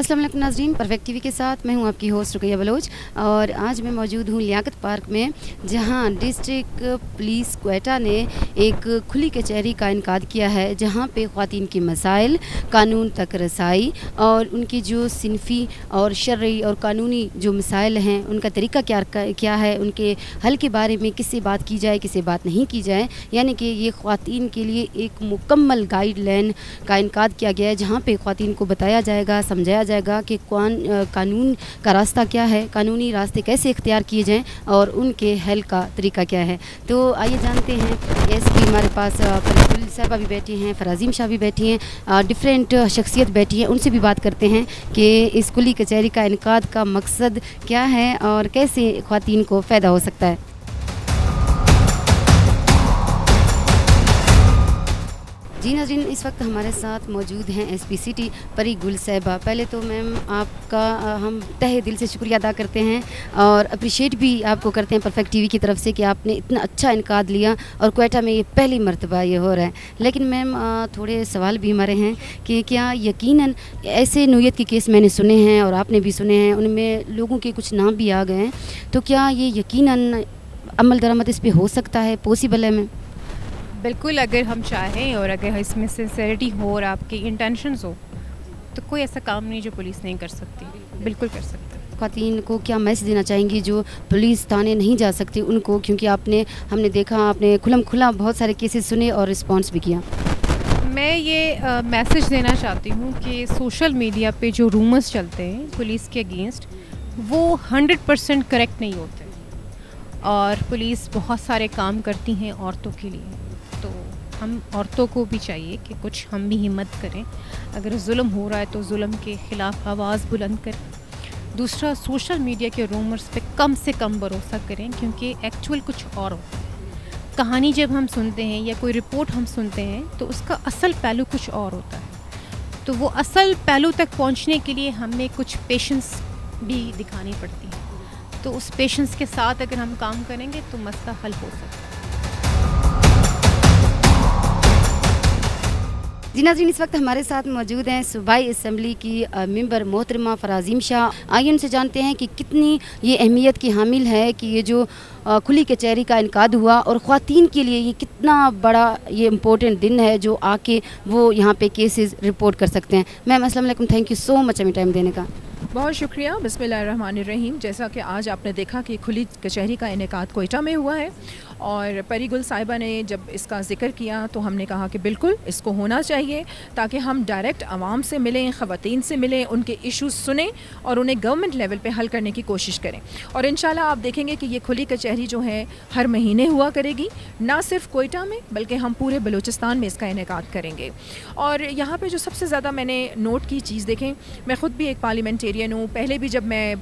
अस्सलाम वालेकुम नाज़रीन, परफेक्ट टीवी के साथ मैं हूं आपकी होस्ट रुकैया बलोच और आज मैं मौजूद हूं लियाकत पार्क में, जहां डिस्ट्रिक्ट पुलिस क्वेटा ने एक खुली कचहरी का इनकाद किया है, जहां पे ख़वातीन के मसाइल, कानून तक रसाई और उनकी जो सिनफ़ी और शरई और कानूनी जो मसाइल हैं उनका तरीका क्या है, उनके हल के बारे में किससे बात की जाए, किससे बात नहीं की जाए, यानी कि ये ख़वातीन के लिए एक मुकम्मल गाइडलाइन का इनकाद किया गया है, जहाँ पे ख़वातीन को बताया जाएगा, समझाया जाएगा कि कानून का रास्ता क्या है, कानूनी रास्ते कैसे इख्तियार किए जाएं और उनके हल का तरीका क्या है। तो आइए जानते हैं, एसपी हमारे पास परिगुल साहिबा भी बैठी हैं, फराजीम शाह भी बैठी हैं, डिफरेंट शख्सियत बैठी हैं, उनसे भी बात करते हैं कि इस खुली कचहरी का इनकाद का मकसद क्या है और कैसे ख़वातीन को फ़ायदा हो सकता है। जी नाज़रीन, इस वक्त हमारे साथ मौजूद हैं एसपी सिटी परिगुल साहिबा। पहले तो मैम आपका हम तहे दिल से शुक्रिया अदा करते हैं और अप्रिशिएट भी आपको करते हैं परफेक्ट टीवी की तरफ से कि आपने इतना अच्छा इनकाद लिया और क्वेटा में ये पहली मर्तबा ये हो रहा है। लेकिन मैम थोड़े सवाल भी हमारे हैं कि क्या यकीनन ऐसे नोयत के केस मैंने सुने हैं और आपने भी सुने हैं, उनमें लोगों के कुछ नाम भी आ गए हैं, तो क्या ये यकीनन अमल दरामद इस पर हो सकता है, पॉसिबल है मैम? बिल्कुल, अगर हम चाहें और अगर इसमें सिंसेरिटी हो और आपकी इंटेंशंस हो तो कोई ऐसा काम नहीं जो पुलिस नहीं कर सकती, बिल्कुल कर सकती। ख़वातीन को क्या मैसेज देना चाहेंगी जो पुलिस थाने नहीं जा सकती उनको, क्योंकि हमने देखा आपने खुला बहुत सारे केसेस सुने और रिस्पॉन्स भी किया। मैं ये मैसेज देना चाहती हूँ कि सोशल मीडिया पे जो रूमर्स चलते हैं पुलिस के अगेंस्ट, वो 100% करेक्ट नहीं होते और पुलिस बहुत सारे काम करती हैं औरतों के लिए, तो हम औरतों को भी चाहिए कि कुछ हम भी हिम्मत करें। अगर जुल्म हो रहा है तो जुल्म के ख़िलाफ़ आवाज़ बुलंद करें। दूसरा, सोशल मीडिया के रूमर्स पे कम से कम भरोसा करें, क्योंकि एक्चुअल कुछ और होता है। कहानी जब हम सुनते हैं या कोई रिपोर्ट हम सुनते हैं तो उसका असल पहलू कुछ और होता है, तो वो असल पहलू तक पहुँचने के लिए हमें कुछ पेशेंस भी दिखानी पड़ती है। तो उस पेशेंस के साथ अगर हम काम करेंगे तो मसला हल हो सकता है। जी नाज़रीन, इस वक्त हमारे साथ मौजूद हैं सूबाई असम्बली की मेंबर मोहतरमा फराजीम शाह। आइए उनसे जानते हैं कि कितनी ये अहमियत की हामिल है कि ये जो खुली कचहरी का इनकाद हुआ और ख़वातीन के लिए ये कितना बड़ा ये इम्पोर्टेंट दिन है जो आके वो यहाँ पे केसेस रिपोर्ट कर सकते हैं। मैम अस्सलाम वालेकुम, थैंक यू सो मच हमें टाइम देने का। बहुत शुक्रिया। बिस्मिल्लाहिर्रहमानिर्रहीम। जैसा कि आज आपने देखा कि खुली कचहरी का इनेकाद क्वेटा में हुआ है और परिगुल साहिबा ने जब इसका ज़िक्र किया तो हमने कहा कि बिल्कुल इसको होना चाहिए, ताकि हम डायरेक्ट आवाम से मिलें, ख़वातीन से मिलें, उनके इश्यूज़ सुनें और उन्हें गवर्नमेंट लेवल पे हल करने की कोशिश करें। और इंशाल्लाह आप देखेंगे कि ये खुली कचहरी जो है हर महीने हुआ करेगी, ना सिर्फ क्वेटा में बल्कि हम पूरे बलूचिस्तान में इसका इनेकाद करेंगे। और यहाँ पर जो सबसे ज़्यादा मैंने नोट की चीज़, देखें मैं ख़ुद भी एक पार्लियामेंटेरियन हूँ, पहले भी जब मैं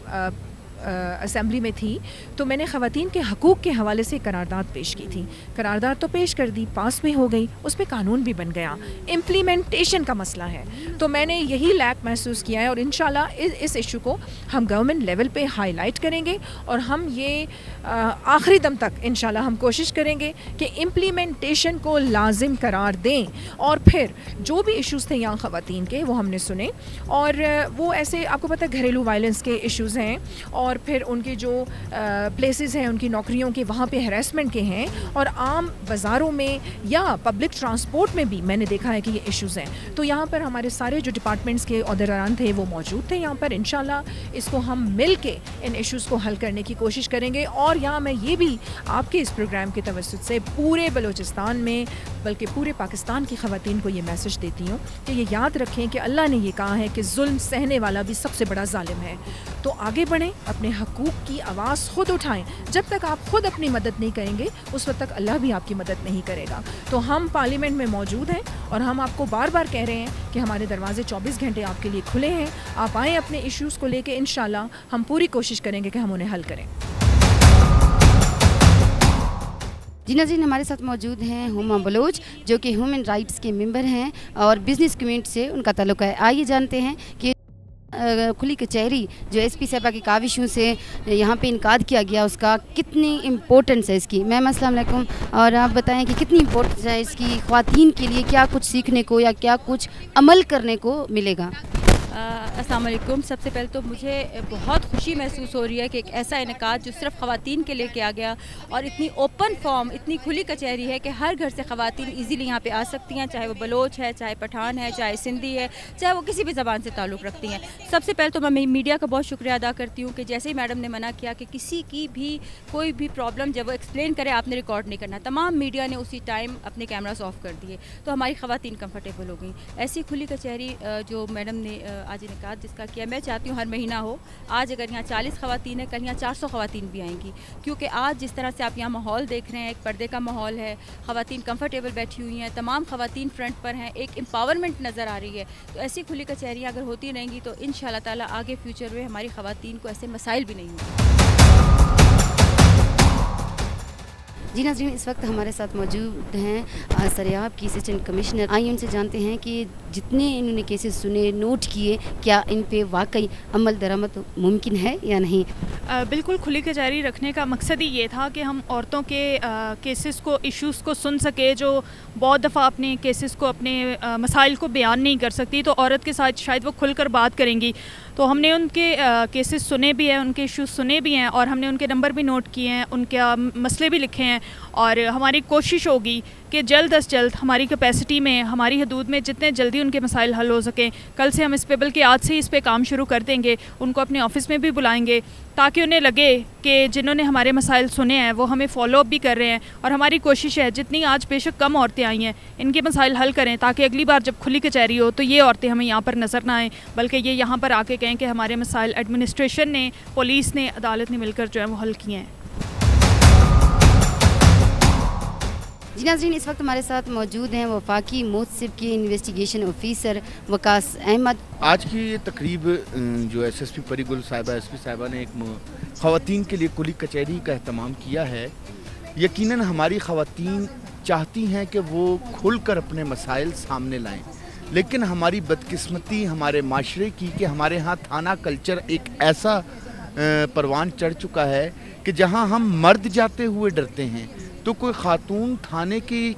असेंबली में थी तो मैंने ख़वातीन के हकूक़ के हवाले से करारदाद पेश की थी। करारदाद तो पेश कर दी, पास में हो गई, उस पर कानून भी बन गया, इम्प्लीमेंटेशन का मसला है। तो मैंने यही लैक महसूस किया है और इंशाल्लाह इस इशू को हम गवर्नमेंट लेवल पे हाईलाइट करेंगे और हम ये आखिरी दम तक इंशाल्लाह हम कोशिश करेंगे कि इम्प्लीमेंटेशन को लाजिम करार दें। और फिर जो भी इश्यूज़ थे यहाँ ख़वातीन के वो हमने सुने, और वो ऐसे आपको पता है घरेलू वायलेंस के इश्यूज़ हैं और फिर उनके जो प्लेसेस हैं उनकी नौकरियों के, वहाँ पे हरासमेंट के हैं, और आम बाज़ारों में या पब्लिक ट्रांसपोर्ट में भी मैंने देखा है कि ये इश्यूज़ हैं। तो यहाँ पर हमारे सारे जो डिपार्टमेंट्स के अहदेदारान थे वो मौजूद थे यहाँ पर। इंशाल्लाह इसको हम मिल के इन इश्यूज़ को हल करने की कोशिश करेंगे। और यहाँ मैं ये भी आपके इस प्रोग्राम के तवज्जुह से पूरे बलूचिस्तान में बल्कि पूरे पाकिस्तान की ख़वातीन को ये मैसेज देती हूँ कि ये याद रखें कि अल्लाह ने ये कहा है कि जुल्म सहने वाला भी सबसे बड़ा जालिम है। तो आगे बढ़ें, अपने हकूक़ की आवाज़ ख़ुद उठाएं। जब तक आप ख़ुद अपनी मदद नहीं करेंगे उस वक्त तक अल्लाह भी आपकी मदद नहीं करेगा। तो हम पार्लियामेंट में मौजूद हैं और हम आपको बार बार कह रहे हैं कि हमारे दरवाजे 24 घंटे आपके लिए खुले हैं। आप आएँ अपने इश्यूज़ को लेके, इंशाल्लाह हम पूरी कोशिश करेंगे कि हम उन्हें हल करें। जी नाज़रीन, हमारे साथ मौजूद हैं हुमा बलोच, जो कि ह्यूमन राइट्स के मेंबर हैं और बिज़नेस कम्युनिटी से उनका ताल्लुक़ है। आइए जानते हैं कि खुली कचहरी जो एसपी साहिबा की काविशों से यहाँ पे इनकाद किया गया उसका कितनी इम्पोर्टेंस है इसकी। मैम अस्सलाम वालेकुम, और आप बताएं कि कितनी इम्पोर्टेंस है इसकी, ख़वातीन के लिए क्या कुछ सीखने को या क्या कुछ अमल करने को मिलेगा? السلام علیکم. سب سے پہلے تو مجھے بہت خوشی محسوس ہو رہی ہے کہ ایک ایسا انعقاد جو صرف خواتین کے لیے کیا گیا اور اتنی اوپن فارم, اتنی کھلی کچہری ہے کہ ہر گھر سے خواتین ایزیلی یہاں پہ آ سکتی ہیں, چاہے وہ بلوچ ہے, چاہے پٹھان ہے, چاہے سندھی ہے, چاہے وہ کسی بھی زبان سے تعلق رکھتی ہیں. سب سے پہلے تو میں میڈیا کا بہت شکریہ ادا کرتی ہوں کہ جیسے ہی میڈم نے منع کیا کہ کسی کی بھی کوئی بھی پرابلم جب وہ ایکسپلین کرے آپ نے ریکارڈ نہیں کرنا, تمام میڈیا نے اسی ٹائم اپنے کیمراز آف کر دیے, تو ہماری خواتین کمفرٹیبل ہو گئیں. ایسی کھلی کچہری جو میڈم نے آج انعقاد جس کا کیا, میں چاہتی ہوں ہر مہینہ ہو. آج اگر یہاں 40 خواتین ہیں, کل یہاں 400 خواتین بھی آئیں گی, کیونکہ آج جس طرح سے آپ یہاں ماحول دیکھ رہے ہیں, ایک پردے کا ماحول ہے, خواتین کمفرٹیبل بیٹھی ہوئی ہیں, تمام خواتین فرنٹ پر ہیں, ایک امپاورمنٹ نظر آ رہی ہے. تو ایسی کھلی کچہریاں اگر ہوتی رہیں گی تو ان شاء اللہ تعالیٰ آگے فیوچر میں ہماری خواتین کو ایسے مسائل بھی نہیں ہوں. جی ناظرین, اس وقت ہمارے ساتھ موجود ہیں سریاب کی اسسٹنٹ کمشنر. آئیے ان سے جانتے ہیں کہ جتنے انہوں نے کیسز سنے, نوٹ کیے, کیا ان پہ واقعی عمل درآمد ممکن ہے یا نہیں. بالکل کھلی کچہری رکھنے کا مقصد ہی یہ تھا کہ ہم عورتوں کے کیسز کو, ایشوز کو سن سکے, جو بہت دفعہ اپنے کیسز کو, اپنے مسائل کو بیان نہیں کر سکتی, تو عورت کے ساتھ شاید وہ کھل کر بات کریں گی. تو ہم نے ان کے کیسز سنے بھی ہیں, ان کے ایشوز سنے بھی ہیں, اور ہم نے ان کے نمبر بھی نوٹ کیے ہیں, ان کے مسئلے بھی لکھے ہیں, اور ہماری کوشش ہوگی کہ جلد از جلد ہماری کیپیسٹی میں, ہماری حدود میں جتنے جلدی ان کے مسائل حل ہو سکیں. کل سے ہم اس پہ, بلکہ آج سے ہی اس پہ کام شروع کر دیں گے. ان کو اپنے آفس میں بھی بلائیں گے تاکہ انہیں لگے کہ جنہوں نے ہمارے مسائل سنے ہیں وہ ہمیں فالو اپ بھی کر رہے ہیں. اور ہماری کوشش ہے جتنی آج بے شک کم عورتیں آئی ہیں, ان کے مسائل حل کریں, تاکہ اگلی بار جب کھلی کچہری ہو تو یہ عورتیں ہمیں یہاں پر نظر نہ آئیں, بلکہ یہ یہاں پر آ کے کہیں کہ ہمارے مسائل ایڈمنسٹریشن نے, پولیس نے, عدالت نے مل کر جو ہے وہ حل کیے ہیں. جی ناظرین, اس وقت ہمارے ساتھ موجود ہیں وفاقی محتسب کے انویسٹیگیشن آفیسر وقاص احمد. آج کی یہ تقریب جو ایس ایس پی پری گل صاحبہ, ایس پی صاحبہ نے ایک خواتین کے لیے کھلی کچہری کا اہتمام کیا ہے. یقیناً ہماری خواتین چاہتی ہیں کہ وہ کھل کر اپنے مسائل سامنے لائیں, لیکن ہماری بدقسمتی ہمارے معاشرے کی کہ ہمارے ہاں تھانہ کلچر ایک ایسا پروان چڑھ چکا ہے کہ جہاں ہم مرد جاتے ہوئے ڈرتے ہیں تو کوئی خاتون تھانے کی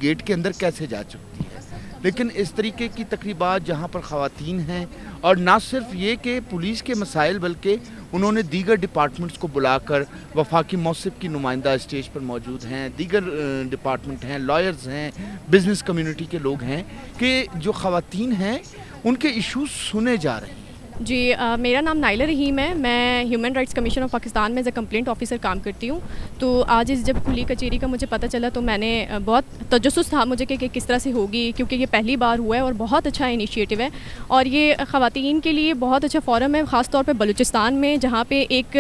گیٹ کے اندر کیسے جا سکتی ہے. لیکن اس طریقے کی تقریبات جہاں پر خواتین ہیں, اور نہ صرف یہ کہ پولیس کے مسائل, بلکہ انہوں نے دیگر ڈپارٹمنٹس کو بلا کر, وفاقی محتسب کی نمائندہ اسٹیج پر موجود ہیں, دیگر ڈپارٹمنٹ ہیں, لائرز ہیں, بزنس کمیونٹی کے لوگ ہیں, کہ جو خواتین ہیں ان کے ایشوز سنے جا رہے ہیں. جی, میرا نام نائلہ رحیم ہے. میں human rights commission of Pakistan میں ایز اے کمپلینٹ آفیسر کام کرتی ہوں. تو آج جب کھلی کچہری کا مجھے پتہ چلا تو میں نے بہت تجسس تھا مجھے کہ کس طرح سے ہوگی, کیونکہ یہ پہلی بار ہوا ہے اور بہت اچھا انیشیٹو ہے, اور یہ خواتین کے لیے بہت اچھا فورم ہے, خاص طور پہ بلوچستان میں جہاں پہ ایک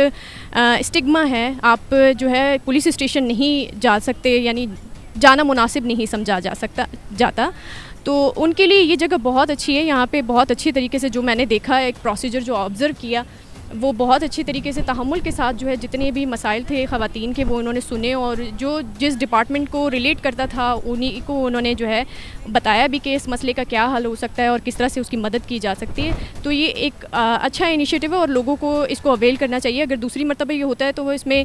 اسٹگما ہے. آپ جو ہے پولیس اسٹیشن نہیں جا سکتے, یعنی جانا مناسب نہیں سمجھا جاتا. تو ان کے لیے یہ جگہ بہت اچھی ہے. یہاں پہ بہت اچھی طریقے سے جو میں نے دیکھا ہے, ایک پروسیجر جو آبزرو کیا, وہ بہت اچھی طریقے سے تحمل کے ساتھ جو ہے جتنے بھی مسائل تھے خواتین کے وہ انہوں نے سنے, اور جو جس ڈپارٹمنٹ کو ریلیٹ کرتا تھا انہی کو انہوں نے جو ہے بتایا بھی کہ اس مسئلے کا کیا حل ہو سکتا ہے اور کس طرح سے اس کی مدد کی جا سکتی ہے. تو یہ ایک اچھا انیشیٹو ہے اور لوگوں کو اس کو اویل کرنا چاہیے. اگر دوسری مرتبہ یہ ہوتا ہے تو وہ اس میں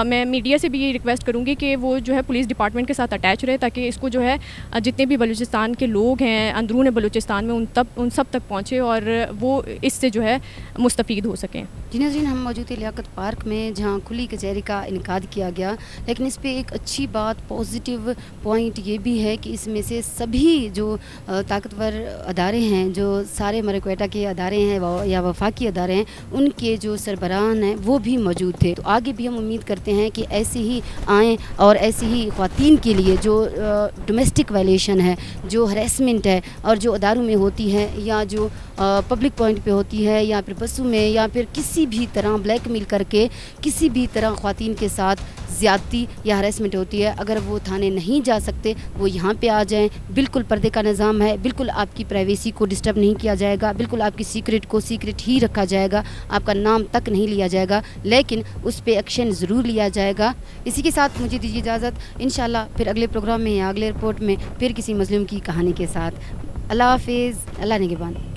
میں میڈیا سے بھی یہ ریکویسٹ کروں گی کہ وہ جو ہے پولیس ڈپارٹمنٹ کے ساتھ اٹیچ رہے, تاکہ اس کو جو ہے جتنے بھی بلوچستان کے لوگ ہیں اندرون بلوچستان میں ان سب تک پہنچے اور وہ اس سے جو ہے مستفید ہو سکیں. جی ناظرین, ہم موجود ہیں لیاقت پارک میں جہاں کھلی کچہری کا انعقاد کیا گیا, لیکن اس پہ ایک اچھی بات, پازیٹیو پوائنٹ یہ بھی ہے کہ اس میں سے سبھی جو طاقتور ادارے ہیں, جو سارے مرکویٹا کے ادارے ہیں یا وفاقی ادارے ہیں, ان کے جو سربراہان ہیں وہ بھی موجود تھے. تو آگے بھی ہم امید کرتے ہیں کہ ایسے ہی آئیں اور ایسی ہی خواتین کے لیے جو ڈومیسٹک وائلیشن ہے, جو ہریسمنٹ ہے اور جو اداروں میں ہوتی ہے یا جو پبلک پوائنٹ پہ ہوتی ہے یا پھر بسوں میں یا پھر کسی بھی طرح بلیک میل کر کے کسی بھی طرح خواتین کے ساتھ زیادتی یا ہریسمنٹ ہوتی ہے, اگر وہ تھانے نہیں جا سکتے وہ یہاں پہ آ جائیں. بالکل پردے کا نظام ہے, بالکل آپ کی پرائیویسی کو ڈسٹرب نہیں کیا جائے گا, بالکل آپ کی سیکرٹ کو سیکرٹ ہی رکھا جائے گا, آپ کا نام تک نہیں لیا جائے گا, لیکن اس پہ ایکشن ضرور لیا جائے گا. اسی کے ساتھ مجھے دیجیے اجازت, انشاءاللہ پھر اگلے پروگرام میں یا اگلے رپورٹ میں پھر کسی مظلوم کی کہانی کے ساتھ. اللہ حافظ, اللہ نگہبان.